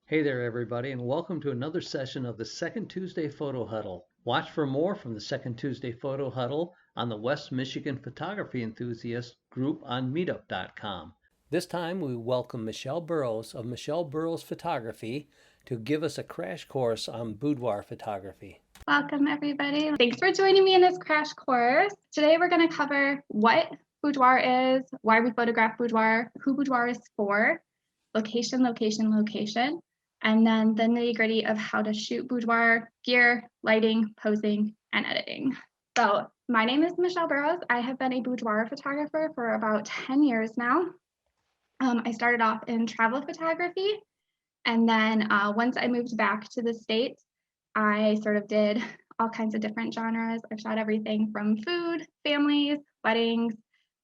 Hey there, everybody, and welcome to another session of the Second Tuesday Photo Huddle. Watch for more from the Second Tuesday Photo Huddle on the West Michigan Photography Enthusiast group on meetup.com. This time we welcome Michelle Burroughs of Michelle Burroughs Photography to give us a crash course on boudoir photography. Welcome, everybody. Thanks for joining me in this crash course. Today we're going to cover what boudoir is, why we photograph boudoir, who boudoir is for, location, and then the nitty-gritty of how to shoot boudoir, gear, lighting, posing, and editing. So my name is Michelle Burroughs. I have been a boudoir photographer for about 10 years now. I started off in travel photography, and then once I moved back to the States, I sort of did all kinds of different genres. I've shot everything from food, families, weddings,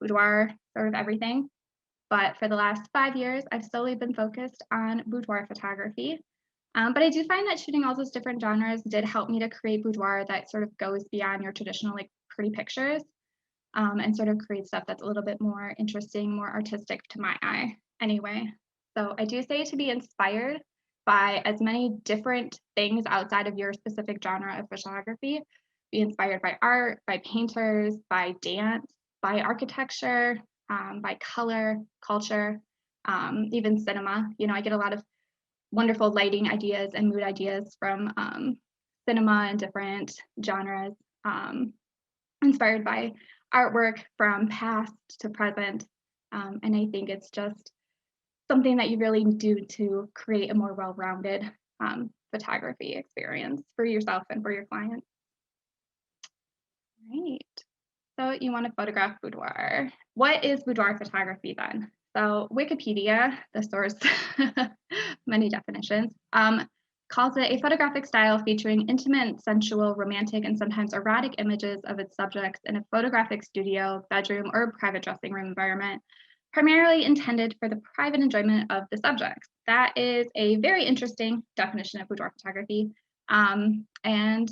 boudoir, sort of everything. But for the last 5 years, I've solely been focused on boudoir photography. But I do find that shooting all those different genres did help me to create boudoir that sort of goes beyond your traditional like pretty pictures, and sort of create stuff that's a little bit more interesting, more artistic to my eye anyway. So I do say to be inspired by as many different things outside of your specific genre of photography. Be inspired by art, by painters, by dance, by architecture, by color, culture, even cinema. You know, I get a lot of wonderful lighting ideas and mood ideas from cinema and different genres, inspired by artwork from past to present. And I think it's just something that you really do to create a more well-rounded photography experience for yourself and for your clients. Right. So you want to photograph boudoir. What is boudoir photography then? So Wikipedia, the source, many definitions, calls it a photographic style featuring intimate, sensual, romantic, and sometimes erotic images of its subjects in a photographic studio, bedroom, or private dressing room environment, primarily intended for the private enjoyment of the subjects. That is a very interesting definition of boudoir photography. And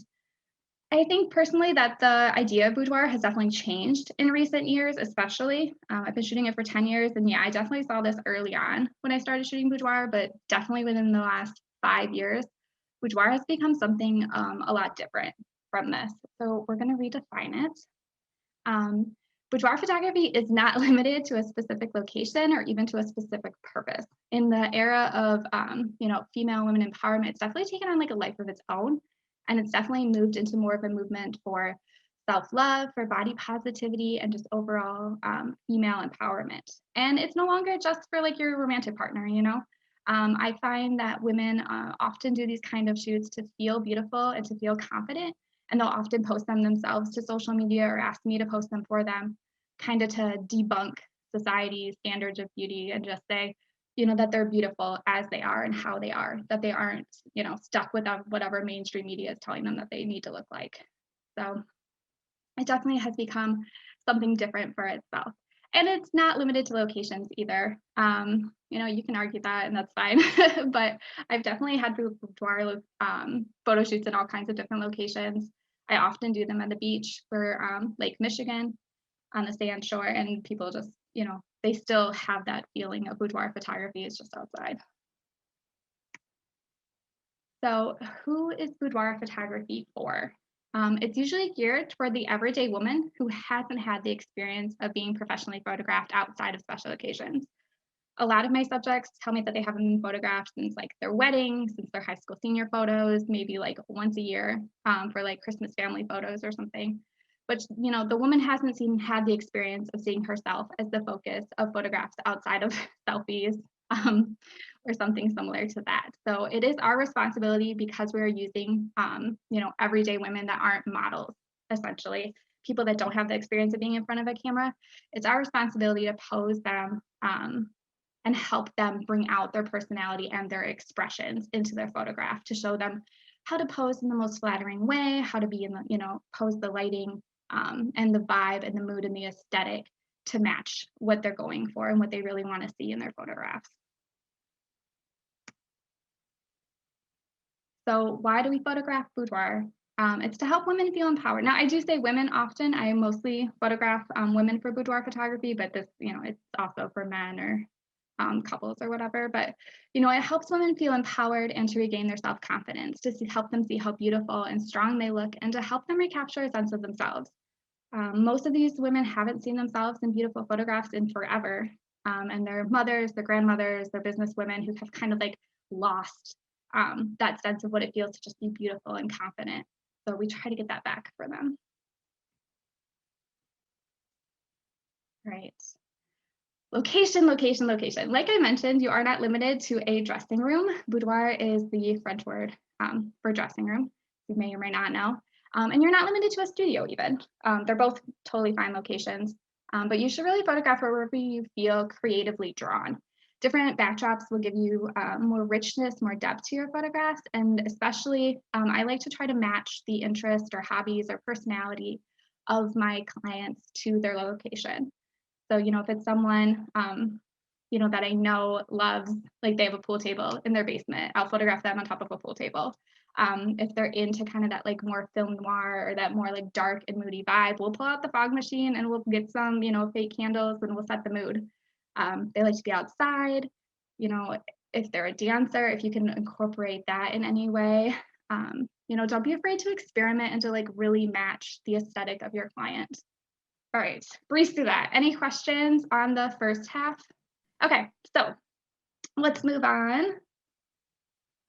I think personally that the idea of boudoir has definitely changed in recent years, especially. I've been shooting it for 10 years, and yeah, I definitely saw this early on when I started shooting boudoir, but definitely within the last 5 years, boudoir has become something a lot different from this. So we're going to redefine it. Boudoir photography is not limited to a specific location or even to a specific purpose. In the era of female women empowerment, it's definitely taken on like a life of its own. And it's definitely moved into more of a movement for self-love, for body positivity, and just overall female empowerment. And it's no longer just for like your romantic partner, you know. I find that women often do these kind of shoots to feel beautiful and to feel confident, and they'll often post them themselves to social media or ask me to post them for them, kind of to debunk society's standards of beauty and just say, you know, that they're beautiful as they are and how they are, that they aren't, you know, stuck with whatever mainstream media is telling them that they need to look like. So it definitely has become something different for itself. And it's not limited to locations either. You know, you can argue that and that's fine, but I've definitely had boudoir photo shoots in all kinds of different locations. I often do them at the beach for Lake Michigan on the sand shore, and people just, you know, they still have that feeling of boudoir photography is just outside. So who is boudoir photography for? It's usually geared toward the everyday woman who hasn't had the experience of being professionally photographed outside of special occasions. A lot of my subjects tell me that they haven't been photographed since like their wedding, since their high school senior photos, maybe like once a year for like Christmas family photos or something. But you know, the woman hasn't had the experience of seeing herself as the focus of photographs outside of selfies, or something similar to that. So it is our responsibility, because we're using you know, everyday women that aren't models, essentially people that don't have the experience of being in front of a camera. It's our responsibility to pose them and help them bring out their personality and their expressions into their photograph, to show them how to pose in the most flattering way, how to be in the, you know, pose the lighting and the vibe and the mood and the aesthetic to match what they're going for and what they really want to see in their photographs. So why do we photograph boudoir? It's to help women feel empowered. Now, I do say women often. I mostly photograph women for boudoir photography, but this, you know, it's also for men or couples or whatever, but it helps women feel empowered and to regain their self-confidence, to help them see how beautiful and strong they look, and to help them recapture a sense of themselves. Most of these women haven't seen themselves in beautiful photographs in forever, and their mothers, their grandmothers, their business women who have kind of like lost that sense of what it feels to just be beautiful and confident. So we try to get that back for them. Right. Location, location, location. Like I mentioned, you are not limited to a dressing room. Boudoir is the French word for dressing room. You may or may not know. And you're not limited to a studio even. They're both totally fine locations, but you should really photograph wherever you feel creatively drawn. Different backdrops will give you more richness, more depth to your photographs. And especially, I like to try to match the interest or hobbies or personality of my clients to their location. So, if it's someone, that I know loves, like they have a pool table in their basement, I'll photograph them on top of a pool table. If they're into kind of that like more film noir or that more like dark and moody vibe, we'll pull out the fog machine and we'll get some, fake candles and we'll set the mood. They like to be outside, if they're a dancer, if you can incorporate that in any way, don't be afraid to experiment and to like really match the aesthetic of your client. All right, breeze through that. Any questions on the first half? Okay, so let's move on.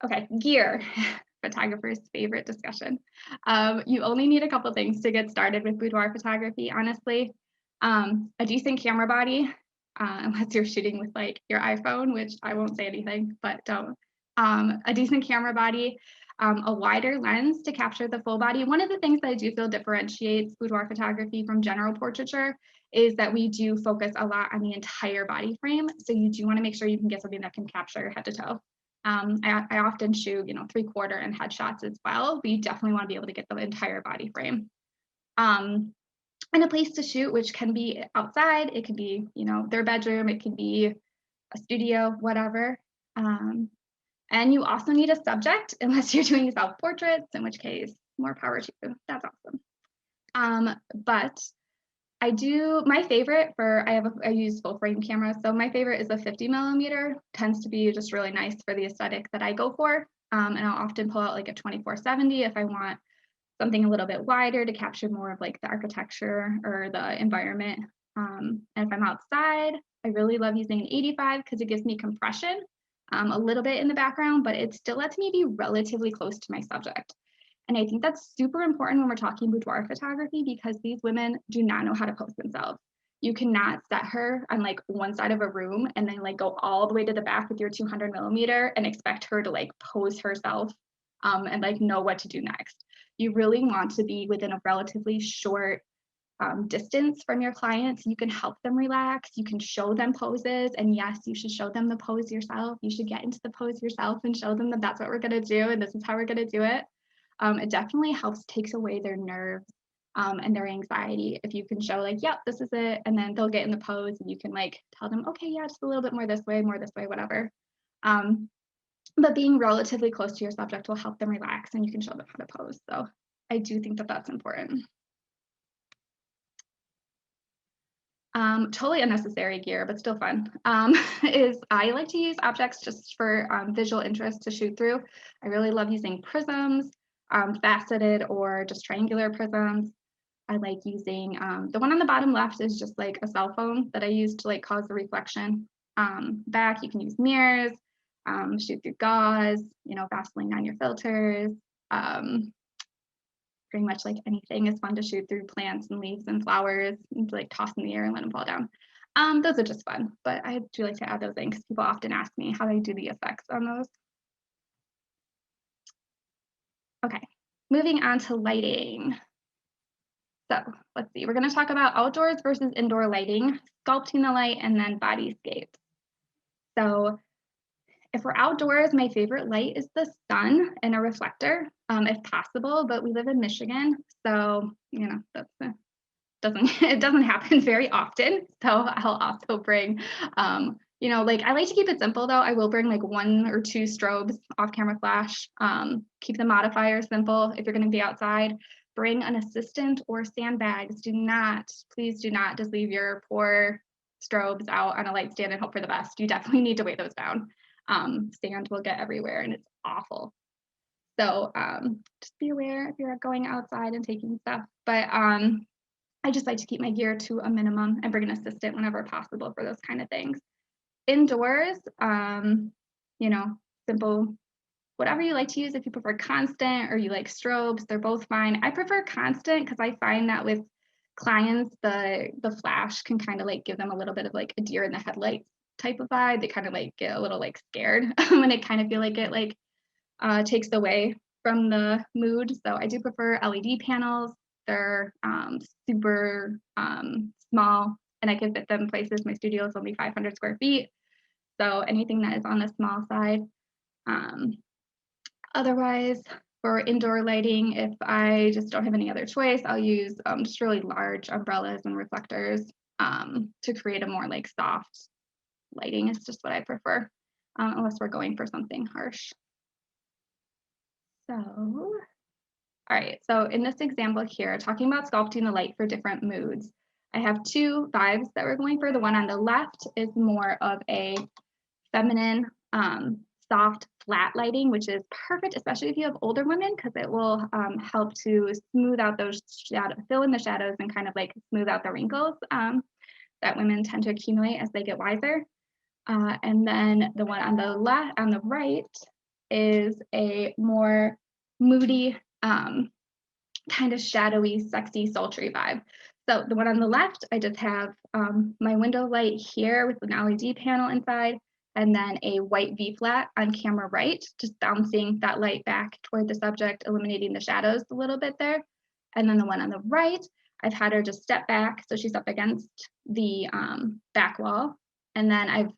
Okay, gear, photographer's favorite discussion. You only need a couple things to get started with boudoir photography, honestly. A decent camera body, unless you're shooting with like your iPhone, which I won't say anything, but don't. A decent camera body, a wider lens to capture the full body. One of the things that I do feel differentiates boudoir photography from general portraiture is that we do focus a lot on the entire body frame. So you do want to make sure you can get something that can capture head to toe. I often shoot, 3/4 and headshots as well, but you definitely want to be able to get the entire body frame. And a place to shoot, which can be outside, it could be, their bedroom, it could be a studio, whatever. And you also need a subject, unless you're doing self-portraits, in which case, more power to you. That's awesome. But my favorite I use full frame cameras. So my favorite is a 50mm, tends to be just really nice for the aesthetic that I go for. And I'll often pull out like a 24-70 if I want something a little bit wider to capture more of like the architecture or the environment. And if I'm outside, I really love using an 85 because it gives me compression a little bit in the background, but it still lets me be relatively close to my subject. And I think that's super important when we're talking boudoir photography because these women do not know how to pose themselves. You cannot set her on like one side of a room and then like go all the way to the back with your 200mm and expect her to like pose herself and like know what to do next. You really want to be within a relatively short distance from your clients. You can help them relax. You can show them poses. And yes, you should show them the pose yourself. You should get into the pose yourself and show them that that's what we're going to do. And this is how we're going to do it. It definitely helps, takes away their nerves and their anxiety. If you can show like, yep, this is it. And then they'll get in the pose and you can like tell them, okay, yeah, just a little bit more this way, whatever. But being relatively close to your subject will help them relax and you can show them how to pose. So I do think that that's important. Totally unnecessary gear, but still fun, is I like to use objects just for visual interest to shoot through. I really love using prisms, faceted or just triangular prisms. I like using, the one on the bottom left is just like a cell phone that I use to like cause the reflection back. You can use mirrors, shoot through gauze, Vaseline on your filters. Pretty much like anything is fun to shoot through, plants and leaves and flowers and like toss in the air and let them fall down. Those are just fun, but I do like to add those in because people often ask me how do I do the effects on those. Okay, moving on to lighting. So let's see, we're going to talk about outdoors versus indoor lighting, sculpting the light, and then bodyscapes. So if we're outdoors, my favorite light is the sun and a reflector, if possible, but we live in Michigan, so, that's it doesn't happen very often. So I'll also bring, like I like to keep it simple though. I will bring like 1 or 2 strobes, off-camera flash, keep the modifier simple. If you're going to be outside, bring an assistant or sandbags. Please do not just leave your poor strobes out on a light stand and hope for the best. You definitely need to weigh those down. Sand will get everywhere and it's awful. So just be aware if you're going outside and taking stuff. But I just like to keep my gear to a minimum and bring an assistant whenever possible for those kind of things. Indoors, you know, simple, whatever you like to use. If you prefer constant or you like strobes, they're both fine. I prefer constant because I find that with clients, the flash can kind of like give them a little bit of like a deer in the headlights type of vibe. They kind of like get a little like scared when they kind of feel like it like takes away from the mood. So I do prefer LED panels. They're super small and I can fit them places. My studio is only 500 square feet. So anything that is on the small side. Otherwise, for indoor lighting, if I just don't have any other choice, I'll use just really large umbrellas and reflectors to create a more like soft lighting. It's just what I prefer, unless we're going for something harsh. So, all right, so in this example here, talking about sculpting the light for different moods, I have two vibes that we're going for. The one on the left is more of a feminine, soft, flat lighting, which is perfect, especially if you have older women, because it will help to smooth out those shadows, fill in the shadows and kind of like smooth out the wrinkles that women tend to accumulate as they get wiser. And then the one on the right is a more moody, kind of shadowy, sexy, sultry vibe. So the one on the left, I just have my window light here with an LED panel inside, and then a white V-flat on camera right, just bouncing that light back toward the subject, eliminating the shadows a little bit there. And then the one on the right, I've had her just step back, so she's up against the back wall. And then I've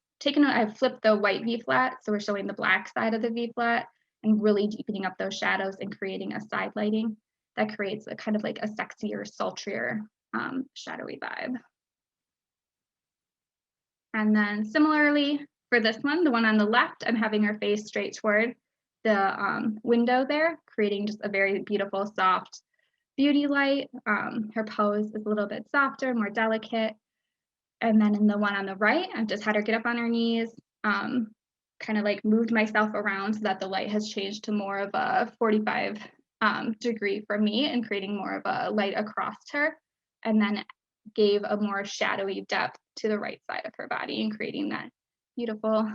flipped the white V-flat, so we're showing the black side of the V-flat and really deepening up those shadows and creating a side lighting that creates a kind of like a sexier, sultrier, shadowy vibe. And then similarly for this one, the one on the left, I'm having her face straight toward the window there, creating just a very beautiful, soft beauty light. Her pose is a little bit softer, more delicate. And then in the one on the right, I've just had her get up on her knees, kind of like moved myself around so that the light has changed to more of a 45 degree from me and creating more of a light across her, and then gave a more shadowy depth to the right side of her body and creating that beautiful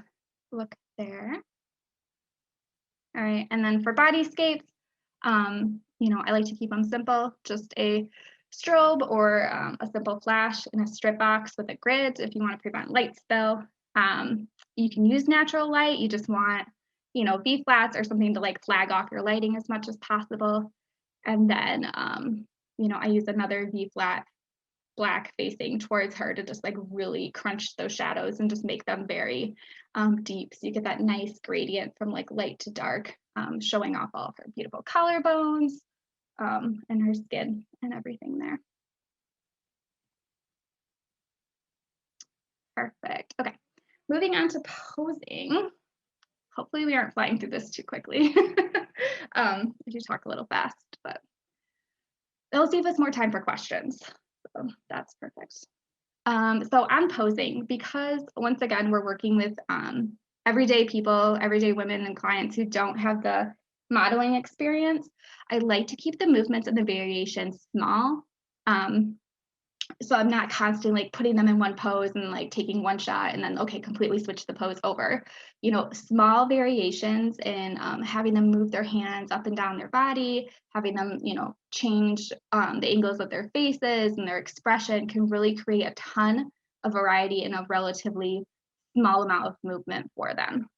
look there. All right, and then for bodyscapes, you know, I like to keep them simple, just a strobe or a simple flash in a strip box with a grid if you want to prevent light spill. You can use natural light, you just want, you know, V-flats or something to like flag off your lighting as much as possible. And then, you know, I use another V-flat black facing towards her to just like really crunch those shadows and just make them very deep. So you get that nice gradient from like light to dark, showing off all of her beautiful collarbones and her skin and everything there. Perfect. Okay, moving on to posing. Hopefully we aren't flying through this too quickly. I do talk a little fast, but it'll save us more time for questions. So that's perfect. So on posing, because once again, we're working with everyday people, everyday women and clients who don't have the modeling experience, I like to keep the movements and the variations small. So I'm not constantly like putting them in one pose and like taking one shot and then, okay, completely switch the pose over. You know, small variations in having them move their hands up and down their body, having them, you know, change the angles of their faces and their expression can really create a ton of variety in a relatively small amount of movement for them.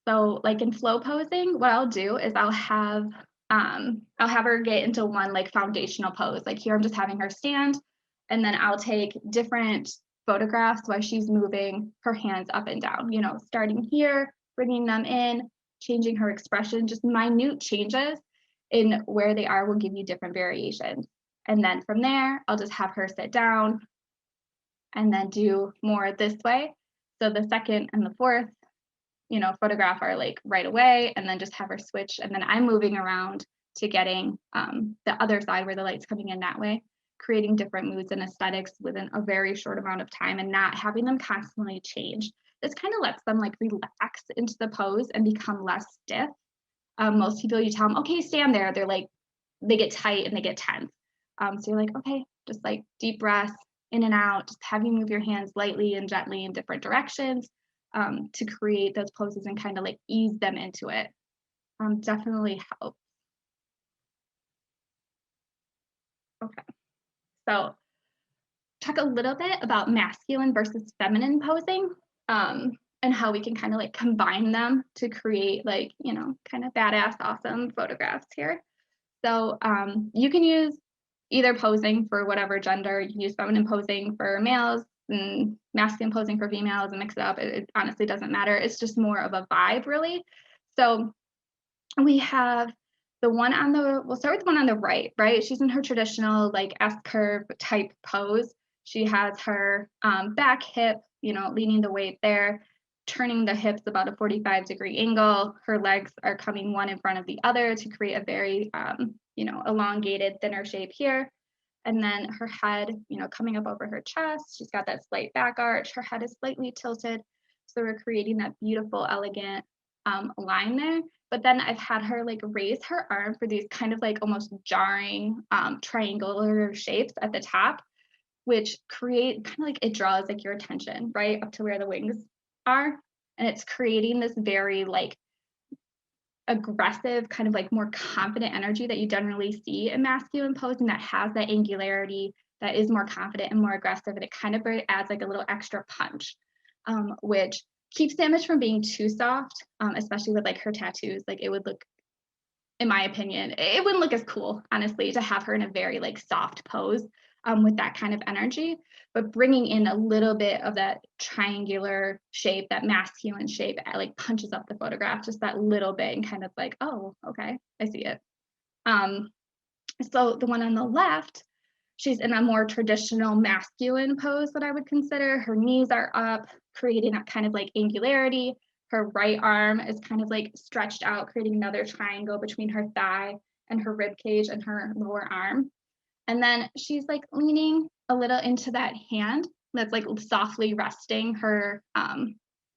So like in flow posing, what I'll do is I'll have her get into one like foundational pose. Like here, I'm just having her stand, and then I'll take different photographs while she's moving her hands up and down, you know, starting here, bringing them in, changing her expression, just minute changes in where they are will give you different variations. And then from there, I'll just have her sit down and then do more this way. So the second and the fourth, you know, photograph are like right away, and then just have her switch. And then I'm moving around to getting the other side where the light's coming in that way. creating different moods and aesthetics within a very short amount of time and not having them constantly change. This kind of lets them like relax into the pose and become less stiff. Most people, you tell them, okay, stand there. They're like, they get tight and they get tense. So you're like, okay, just like deep breaths in and out, just have you move your hands lightly and gently in different directions to create those poses and kind of like ease them into it. Definitely helps. Okay, so talk a little bit about masculine versus feminine posing and how we can kind of like combine them to create like, you know, kind of badass, awesome photographs here. So you can use either posing for whatever gender. You can use feminine posing for males and masculine posing for females and mix it up. It honestly doesn't matter. It's just more of a vibe, really. So we have the one on the, we'll start with the one on the right, right? She's in her traditional like S-curve type pose. She has her back hip, you know, leaning the weight there, turning the hips about a 45-degree angle. Her legs are coming one in front of the other to create a very, you know, elongated, thinner shape here. And then her head, you know, coming up over her chest. She's got that slight back arch. Her head is slightly tilted. So we're creating that beautiful, elegant line there. But then I've had her like raise her arm for these kind of like almost jarring triangular shapes at the top, which create kind of like it draws like your attention right up to where the wings are. And it's creating this very like aggressive, kind of like more confident energy that you generally see in masculine posing that has that angularity, that is more confident and more aggressive. And it kind of adds like a little extra punch, which keeps the image from being too soft, especially with like her tattoos. Like it would look, in my opinion, it wouldn't look as cool, honestly, to have her in a very like soft pose with that kind of energy, but bringing in a little bit of that triangular shape, that masculine shape, like punches up the photograph just that little bit and kind of like, oh, okay, I see it. So the one on the left, she's in a more traditional masculine pose that I would consider. Her knees are up, creating that kind of like angularity. Her right arm is kind of like stretched out, creating another triangle between her thigh and her rib cage and her lower arm. And then she's like leaning a little into that hand that's like softly resting her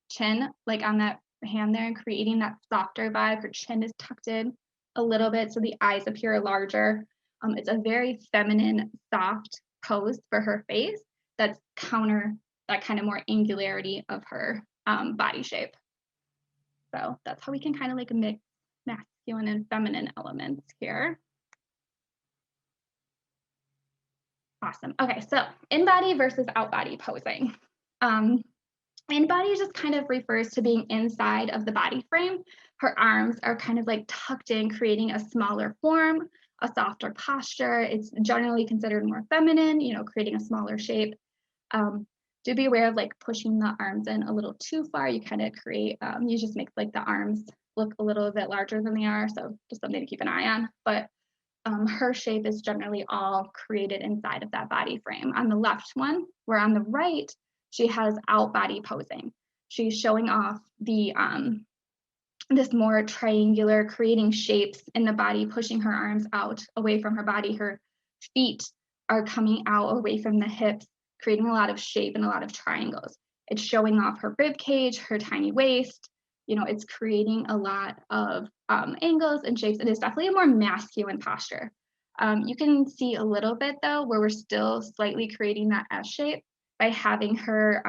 chin, like on that hand there, and creating that softer vibe. Her chin is tucked in a little bit, so the eyes appear larger. It's a very feminine, soft pose for her face that's counter that kind of more angularity of her body shape. So that's how we can kind of like mix masculine and feminine elements here. Awesome. Okay, so in-body versus out-body posing. In-body just kind of refers to being inside of the body frame. Her arms are kind of like tucked in, creating a smaller form, a softer posture. It's generally considered more feminine, you know, creating a smaller shape. Do be aware of like pushing the arms in a little too far. You kind of create, you just make like the arms look a little bit larger than they are. So just something to keep an eye on. But her shape is generally all created inside of that body frame. On the left one, where on the right, she has out body posing. She's showing off the this more triangular, creating shapes in the body, pushing her arms out away from her body. Her feet are coming out away from the hips, creating a lot of shape and a lot of triangles. It's showing off her rib cage, her tiny waist. You know, it's creating a lot of angles and shapes. It is definitely a more masculine posture. You can see a little bit though, where we're still slightly creating that S shape by having her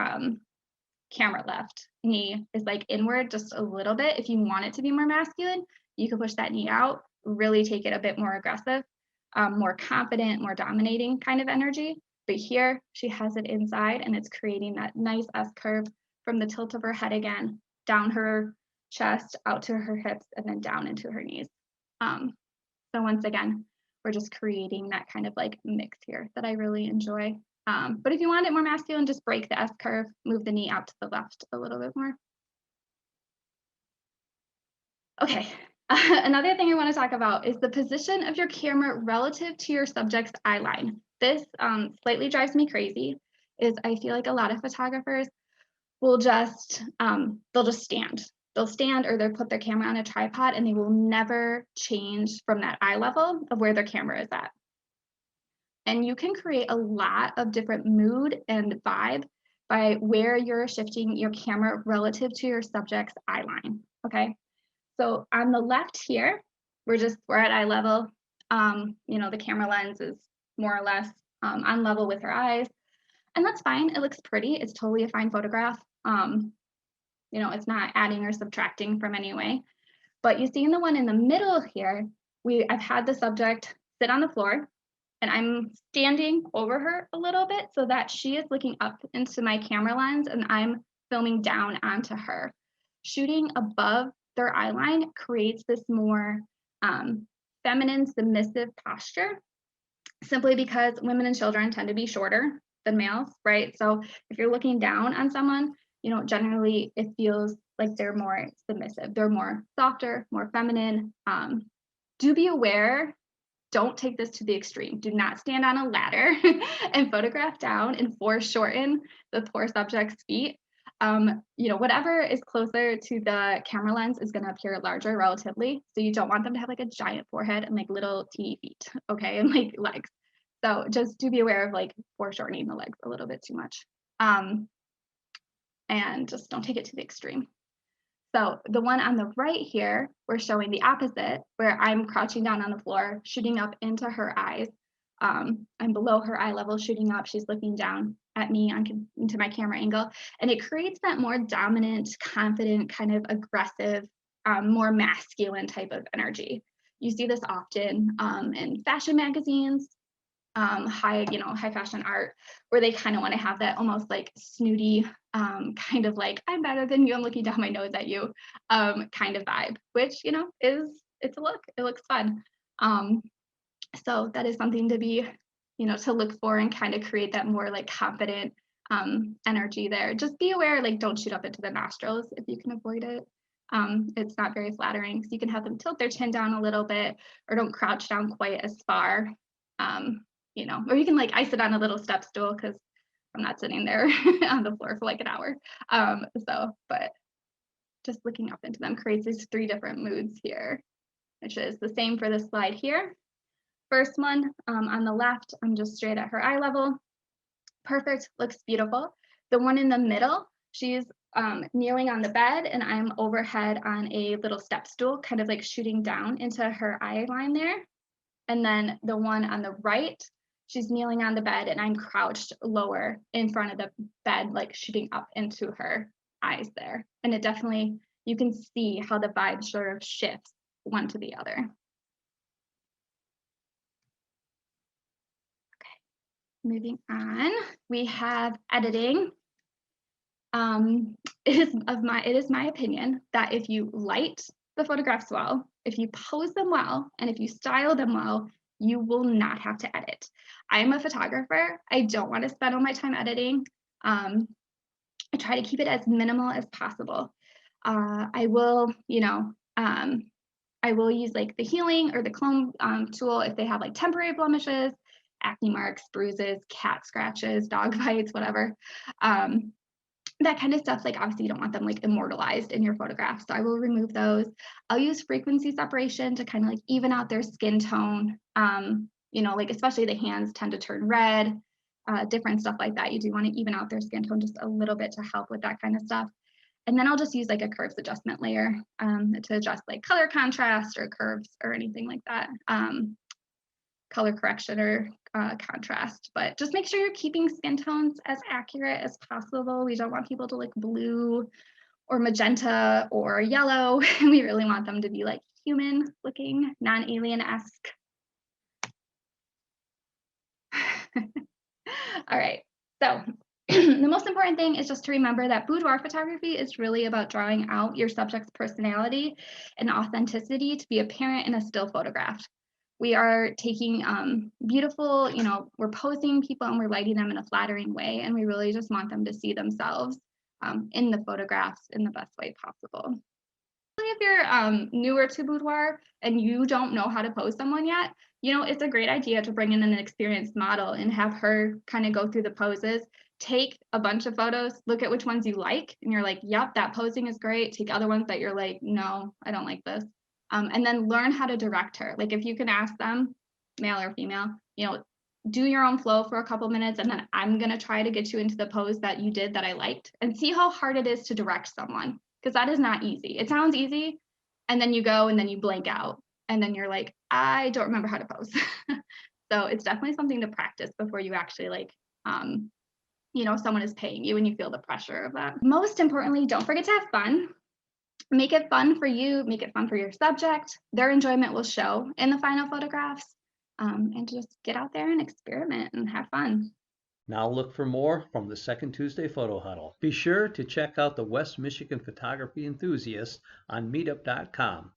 camera left knee is like inward just a little bit. If you want it to be more masculine, you can push that knee out, really take it a bit more aggressive, more confident, more dominating kind of energy. But here she has it inside and it's creating that nice S curve from the tilt of her head again, down her chest, out to her hips, and then down into her knees. So once again, we're just creating that kind of like mix here that I really enjoy. But if you want it more masculine, just break the S curve, move the knee out to the left a little bit more. Okay, another thing I want to talk about is the position of your camera relative to your subject's eye line. This slightly drives me crazy, is I feel like a lot of photographers will just, they'll just stand. They'll stand or they'll put their camera on a tripod and they will never change from that eye level of where their camera is at. And you can create a lot of different mood and vibe by where you're shifting your camera relative to your subject's eye line, okay? So on the left here, we're at eye level. The camera lens is more or less on level with her eyes. And that's fine. It looks pretty. It's totally a fine photograph. It's not adding or subtracting from any way. But you see in the one in the middle here, I've had the subject sit on the floor, and I'm standing over her a little bit so that she is looking up into my camera lens and I'm filming down onto her. Shooting above their eye line creates this more feminine, submissive posture, simply because women and children tend to be shorter than males, right? So if you're looking down on someone, generally it feels like they're more submissive. They're more softer, more feminine. Do be aware, don't take this to the extreme. Do not stand on a ladder and photograph down and foreshorten the poor subject's feet. Whatever is closer to the camera lens is going to appear larger relatively. So you don't want them to have like a giant forehead and like little teeny feet, okay, and like legs. So just do be aware of like foreshortening the legs a little bit too much. And just don't take it to the extreme. So the one on the right here, we're showing the opposite, where I'm crouching down on the floor, shooting up into her eyes. I'm below her eye level, shooting up. She's looking down at me into my camera angle. And it creates that more dominant, confident, kind of aggressive, more masculine type of energy. You see this often in fashion magazines, high fashion art, where they kind of want to have that almost like snooty, kind of like, I'm better than you, I'm looking down my nose at you, kind of vibe, which, it's a look, it looks fun. So that is something to be, to look for and kind of create that more like confident energy there. Just be aware, like don't shoot up into the nostrils if you can avoid it. It's not very flattering. So you can have them tilt their chin down a little bit, or don't crouch down quite as far. Or you can like I sit on a little step stool because I'm not sitting there on the floor for like an hour. But just looking up into them creates these 3 different moods here, which is the same for this slide here. First one on the left, I'm just straight at her eye level. Perfect, looks beautiful. The one in the middle, she's kneeling on the bed and I'm overhead on a little step stool, kind of like shooting down into her eye line there. And then the one on the right, she's kneeling on the bed and I'm crouched lower in front of the bed, like shooting up into her eyes there. And it definitely, you can see how the vibe sort of shifts one to the other. Okay, moving on, we have editing. It is my opinion that if you light the photographs well, if you pose them well, and if you style them well, you will not have to edit. I'm a photographer. I don't want to spend all my time editing. I try to keep it as minimal as possible. I will use like the healing or the clone tool if they have like temporary blemishes, acne marks, bruises, cat scratches, dog bites, whatever. That kind of stuff, like obviously you don't want them like immortalized in your photographs. So I will remove those. I'll use frequency separation to kind of like even out their skin tone. Like especially the hands tend to turn red, different stuff like that. You do want to even out their skin tone just a little bit to help with that kind of stuff. And then I'll just use like a curves adjustment layer to adjust like color contrast or curves or anything like that. Color correction or contrast, but just make sure you're keeping skin tones as accurate as possible. We don't want people to look blue or magenta or yellow. We really want them to be like human looking, non-alien-esque. All right, so the most important thing is just to remember that boudoir photography is really about drawing out your subject's personality and authenticity to be apparent in a still photograph. We are taking beautiful, we're posing people and we're lighting them in a flattering way. And we really just want them to see themselves in the photographs in the best way possible. If you're newer to boudoir and you don't know how to pose someone yet, it's a great idea to bring in an experienced model and have her kind of go through the poses, take a bunch of photos, look at which ones you like, and you're like, yep, that posing is great. Take other ones that you're like, no, I don't like this. And then learn how to direct her. Like if you can ask them, male or female, do your own flow for a couple minutes, and then I'm going to try to get you into the pose that you did that I liked, and see how hard it is to direct someone, because that is not easy. It sounds easy, and then you go and then you blank out, and then you're like, I don't remember how to pose. So it's definitely something to practice before you actually like, someone is paying you and you feel the pressure of that. Most importantly, don't forget to have fun. Make it fun for you, make it fun for your subject. Their enjoyment will show in the final photographs. And just get out there and experiment and have fun. Now look for more from the Second Tuesday Photo Huddle. Be sure to check out the West Michigan Photography Enthusiasts on meetup.com.